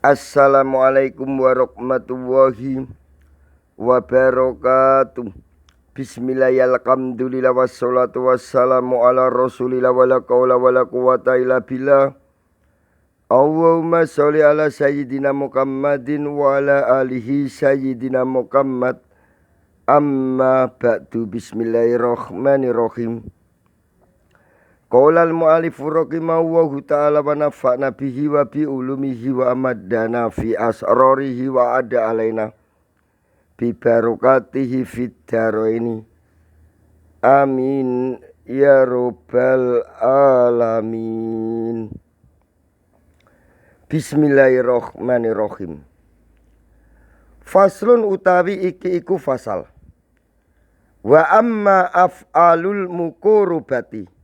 Assalamualaikum warahmatullahi wabarakatuh. Bismillahirrahmanirrahim. Alhamdulillah wassalatu wassalamu ala rasulillah wala qawla wala quwata illa billah. Allahumma sholli ala sayyidina Muhammadin wa ala alihi sayyidina Muhammad. Amma ba'du. Bismillahirrahmanirrahim. Qala al-mu'allifu rahimahullahu ta'ala wa nafa'na bihi wa bi ulumihi wa amaddana fi asrarihi wa ada alaina bi barakatihi fid dharaini. Amin ya rabbal alamin. Bismillahirrahmanirrahim. Faslun utawi iki iku fasal. Wa amma af'alul muqurubati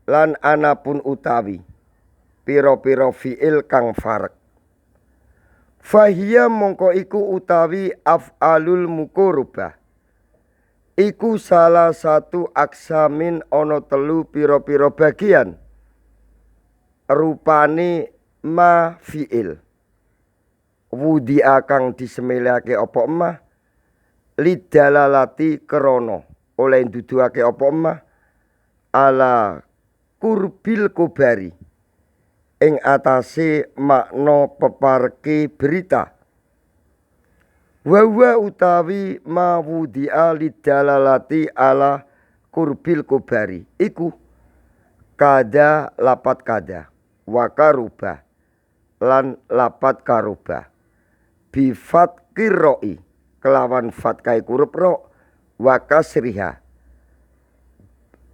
lan anapun utawi piro-piro fi'il kang farq. Fahiyya mongko iku utawi af'alul muqurubah iku salah satu aksamin ono telu piro-piro bagian rupane ma fi'il wudi'a kang disemilake apa emah lidalalati krono oleh nduduhake apa emah ala kurbil kubari ing atase makna peparke berita. Wa utawi ma wudi'a lidalalati ala kurbil kubari iku kada lapat kada wa karuba lan lapat karuba bifat kirroi kelawan fatkai kurup ro wa kasriha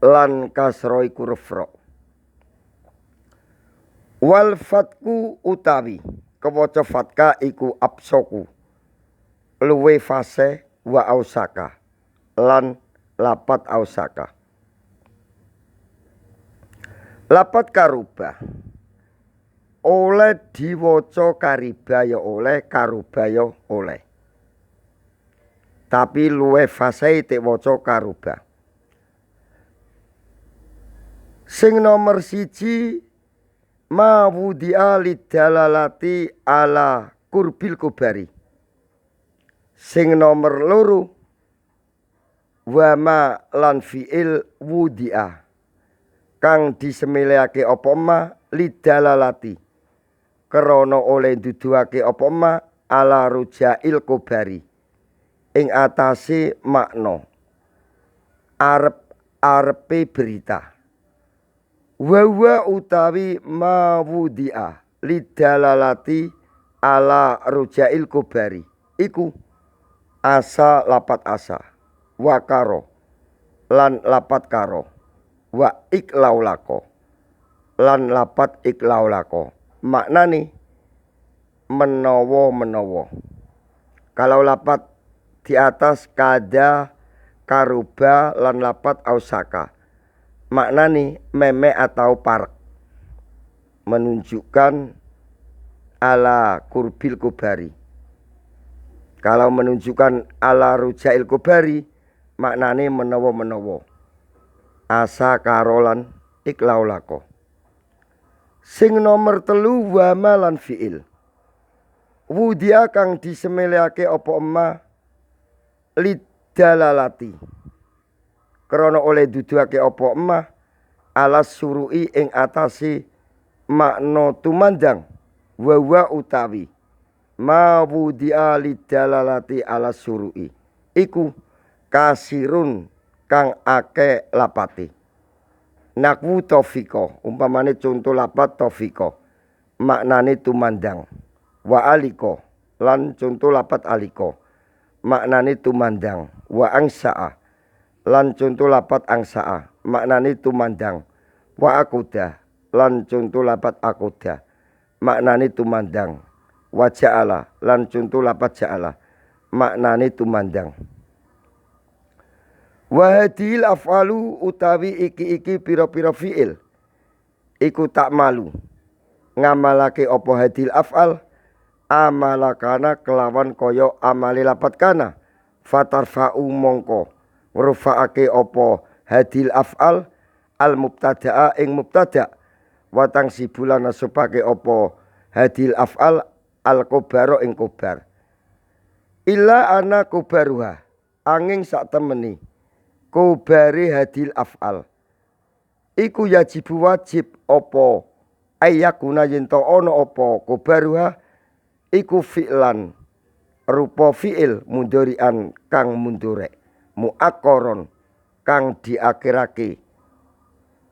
lan kasroi kuruf ro. Wal fatku utawi kewaca fatka iku absoku luwe fase wa ausaka lan lapat ausaka. Lapat karuba oleh diwaca kariba ya oleh karuba ya oleh, tapi luwe fase te waca karuba. Sing nomor siji ma wudi'a lidalalati ala kurbil kubari. Sing nomor loro wa ma lan fi'il wudi'a kang disemilake apa ma lidalalati krana oleh duduhake apa ma ala rujail kubari ing atase makna arep-arepe berita. Wa utawi ma wudi'a lidalalati ala rujail kubari iku asa lapat asa wa karo lan lapat karo wa iklaulako lan lapat iklaulako. Maknane menawa. Kalau lapat di atas kada karuba lan lapat ausaka, maknane meme atau park, menunjukkan ala kurbil kubari. Kalau menunjukkan ala rujail kubari, maknane menawa. Asa karolan iklaulako. Sing nomor telu wa malan fi'il wudia kang disemilake apa emma lidalalati krana oleh duduhake apa emma alas surui ing atase makna tumandang. Wa utawi ma wudia lidalalati alas surui iku kasirun kang ake lapati. Nakwu tofiko umpamane contoh lapat tofiko maknane tumandang. Wa aliko lan contoh lapat aliko maknane tumandang. Wa angsa'a lan contoh lapat angsa'a maknane tumandang. Wa akuda lan contoh lapat akuda maknane tumandang. Wa ja'ala lan contoh lapat ja'ala maknane tumandang. Wa hadhil af'alu utawi iki pira-pira fi'il iku tak malu ngamalake apa hadhil af'al amalakana kelawan koyo amali lapat kana fatarfa'u mongko ngrufa'ake apa hadhil af'al al mubtada'a ing mubtada' watang si bulan nasubake opo hadil af'al al kobaro ing kobar. Illa ana kobaruha angin sak temeni kobari hadil af'al iku yajibu wajib apa ayakuna yen to ana apa kobaruha iku fi'lan rupa fi'il mundhari'an kang mundhare muakkaron kang diakhirake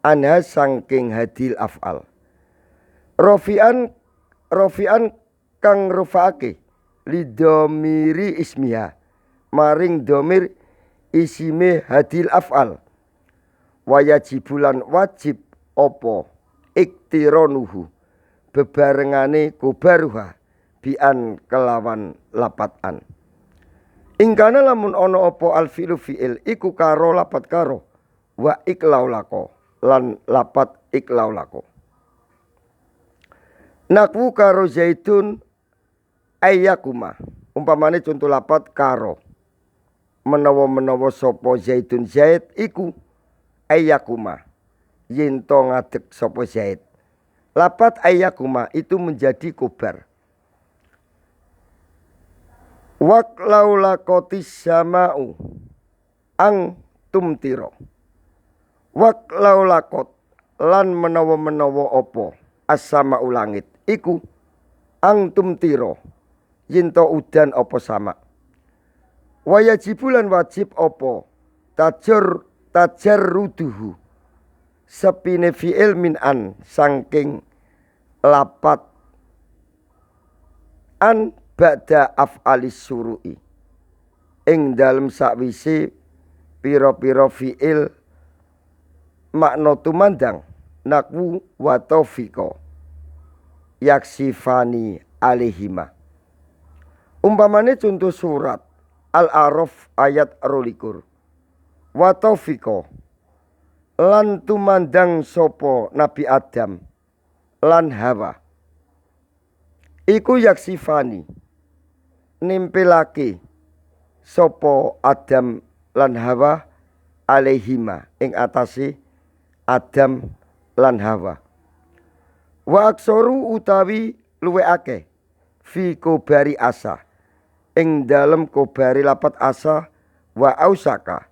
anha saking hadil af'al rofi'an kang rufaake lidomiri ismiha maring domir isime hadil af'al wayajibulan wajib opo iktironuhu bebarengane kubaruha bian kelawan lapatan ingkana lamun ono opo alfilu fi'il iku karo lapat karo wa iklaulako lan lapat iklaulako nakwu karo zaitun ayyakuma umpamane contoh lapat karo menawa sapa zaitun zaid iku ayyakuma yen to ngadeg sapa zaid lapat ayyakuma itu menjadi kobar wak laulakotis sama'u ang tumtiro wak laulakot lan menawa opo as-sama'u langit iku ang tumtiro yinto udan opo sama wayajibulan wajib opo tajarruduhu sepine fi'il min an saking lapat an ba'da af'alis suru'i ing dalem sakwise pira-pira fi'il makna tumandang nakwu wa taufiqa yaksifani alaihima umpamane contoh surat Al-A'raf ayat 22 wa taufiqa lan tumandang sapa Nabi Adam lan Hawa iku yaksifani nimpelake sapa Adam lan Hawa alaihima ing atase Adam lan Hawa wa aksaru utawi luwe akeh fi kobari asa ing dalem kobari lapat asa wa ausaka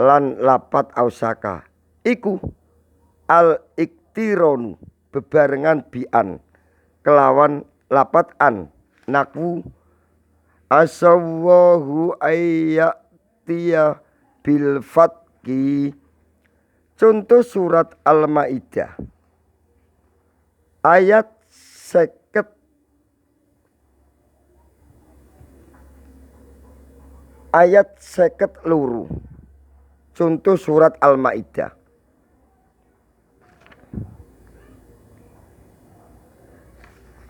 lan lapat ausaka iku al iktironu bebarengan bian kelawan lapat an nakwu asawahu ayyatiya bil fatki contoh surat Al-Maidah ayat 52 contoh surat Al-Maidah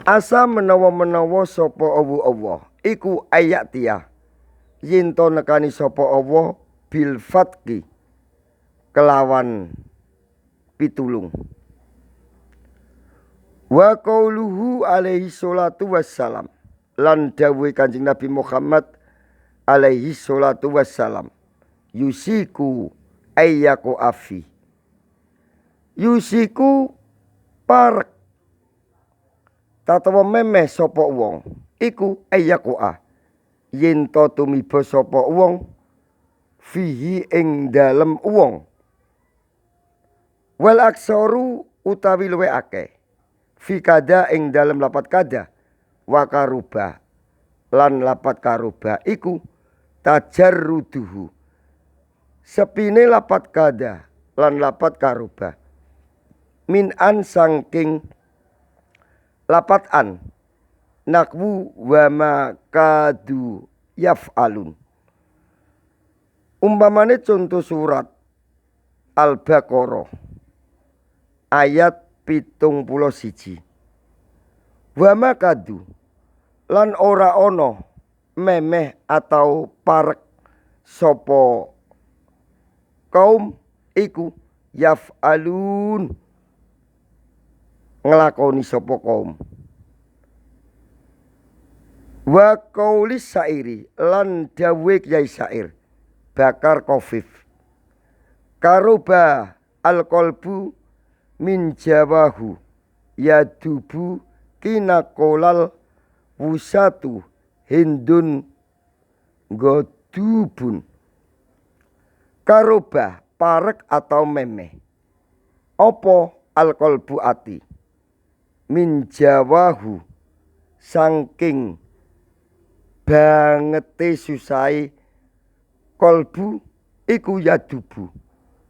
asa menawa sapa Allah iku ayat tiya yinto nekani sapa Allah bil fatki kelawan pitulung wa qauluhu alaihi salatu wassalam lan dawuhe Kanjeng Nabi Muhammad alaihi salatu wassalam yusiku ayyaku afi yusiku parek tatawa memeh sapa wong iku ayyaku a yen to tumiba sapa wong fihi ing dalem wong wal aksaru utawi luwe akeh fi kada ing dalem lapat kada wa karuba lan lapat karuba iku tajarruduhu sepine lapat kada lan lapat karuba min an sangking lapat an nakwu wa ma kadu yaf'alun umpamane contoh surat Al-Baqarah ayat 71 wa ma kadu lan ora ono memeh atau parek sopo kaum iku yaf'alun ngelakoni sopo kaum wa qaulis syairi lan dawe kyai syair bakar kofif karuba al-qalbu min jawahu yadubu kinakolal wusatu hindun godubun. Karobah parek atau memeh. Apa alqalbu ati min jawahu saking bangete susai kolbu iku yadubu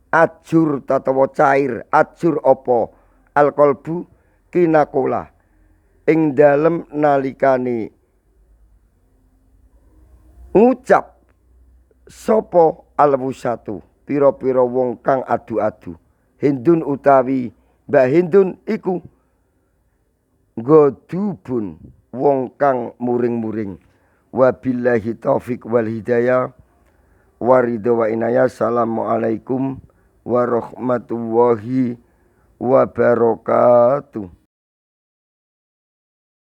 ajur tatawa cair ajur apa alqalbu kinakola ing dalem nalikane ngucap sapa alwusatu pira-pira wong kang adu-adu. Hindun utawi Mbak Hindun iku godubun wong kang muring-muring. Wabillahi taufik wal hidayah waridho wa inayah. Assalamualaikum warahmatullahi wabarakatuh.